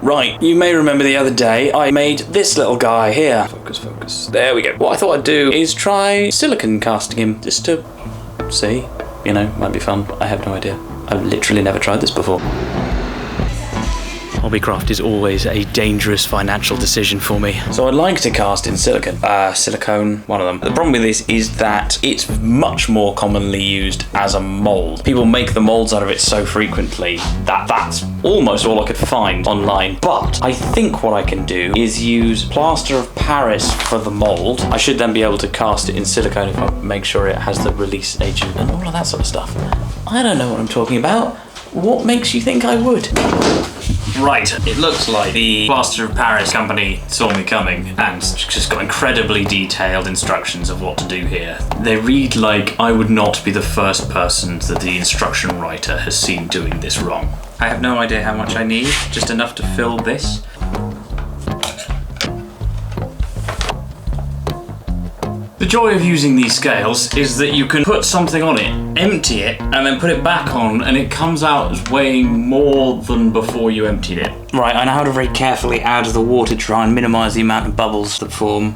Right, you may remember the other day I made this little guy here. Focus. There we go. What I thought I'd do is try silicone casting him, just to see. You know, might be fun. I have no idea. I've literally never tried this before. Hobbycraft is always a dangerous financial decision for me. So I'd like to cast in silicone, one of them. The problem with this is that it's much more commonly used as a mold. People make the molds out of it so frequently that that's almost all I could find online. But I think what I can do is use plaster of Paris for the mold. I should then be able to cast it in silicone if I make sure it has the release agent and all of that sort of stuff. I don't know what I'm talking about. What makes you think I would? Right, it looks like the Plaster of Paris company saw me coming and just got incredibly detailed instructions of what to do here. They read like I would not be the first person that the instruction writer has seen doing this wrong. I have no idea how much I need, just enough to fill this. The joy of using these scales is that you can put something on it, empty it, and then put it back on, and it comes out as weighing more than before you emptied it. Right, I know how to very carefully add the water to try and minimise the amount of bubbles that form.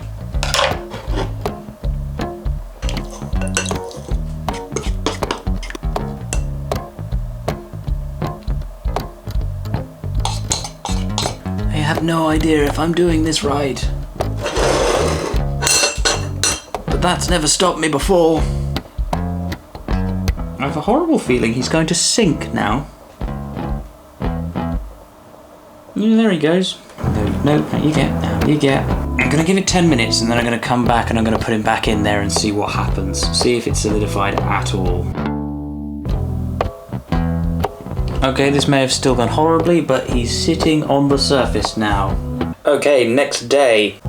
I have no idea if I'm doing this right. That's never stopped me before. I have a horrible feeling he's going to sink now. Yeah, there he goes. No, you get. I'm going to give it 10 minutes and then I'm going to come back and I'm going to put him back in there and see what happens. See if it's solidified at all. Okay, this may have still gone horribly, but he's sitting on the surface now. Okay, next day.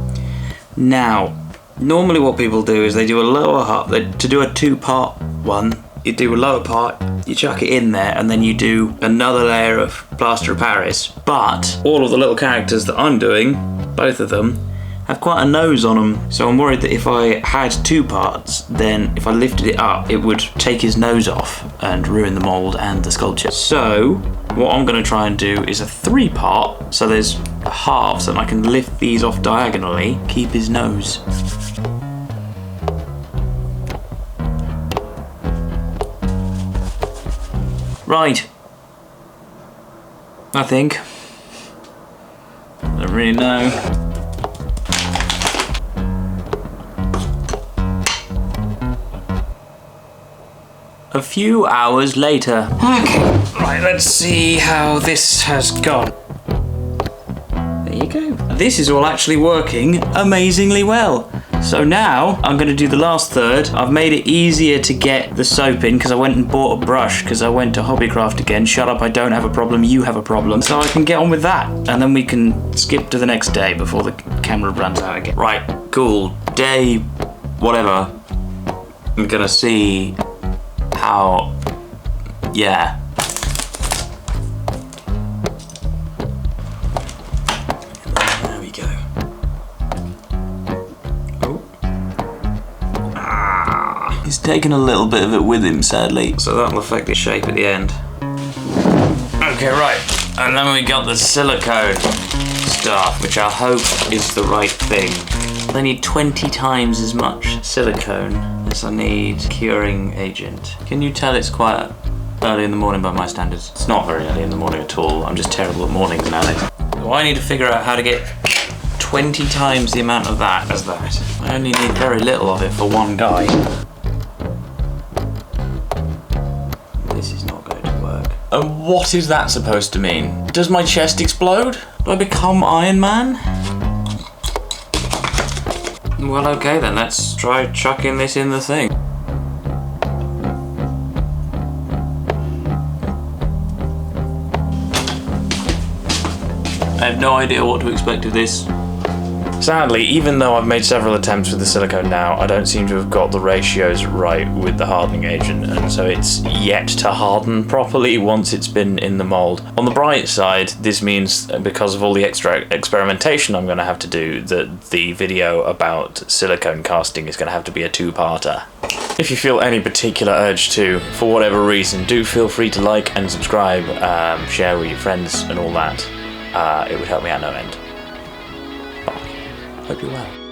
Now, normally what people do is they do a lower half, to do a two-part one, you do a lower part, you chuck it in there, and then you do another layer of plaster of Paris. But all of the little characters that I'm doing, both of them, have quite a nose on them. So I'm worried that if I had two parts, then if I lifted it up, it would take his nose off and ruin the mold and the sculpture. So what I'm going to try and do is a three-part, so there's halves, and I can lift these off diagonally, keep his nose. Right. I think. I don't really know. A few hours later. Okay. Right, let's see how this has gone. There you go. This is all actually working amazingly well. So now I'm going to do the last third. I've made it easier to get the soap in because I went and bought a brush because I went to Hobbycraft again. Shut up, I don't have a problem, you have a problem. So I can get on with that and then we can skip to the next day before the camera runs out again. Right, cool. Day whatever. I'm going to see how... yeah. There we go. He's taken a little bit of it with him, sadly, so that'll affect the shape at the end. Okay, right, and then we got the silicone stuff, which I hope is the right thing. I need 20 times as much silicone as I need curing agent. Can you tell it's quite early in the morning by my standards? It's not very early in the morning at all. I'm just terrible at mornings nowadays. So I need to figure out how to get 20 times the amount of that as that. I only need very little of it for one guy. This is not going to work. And what is that supposed to mean? Does my chest explode? Do I become Iron Man? Well, okay then, let's try chucking this in the thing. I have no idea what to expect of this. Sadly, even though I've made several attempts with the silicone now, I don't seem to have got the ratios right with the hardening agent, and so it's yet to harden properly once it's been in the mold. On the bright side, this means, because of all the extra experimentation I'm going to have to do, that the video about silicone casting is going to have to be a two-parter. If you feel any particular urge to, for whatever reason, do feel free to like and subscribe, share with your friends and all that. it would help me out no end. Bye. Hope you're well.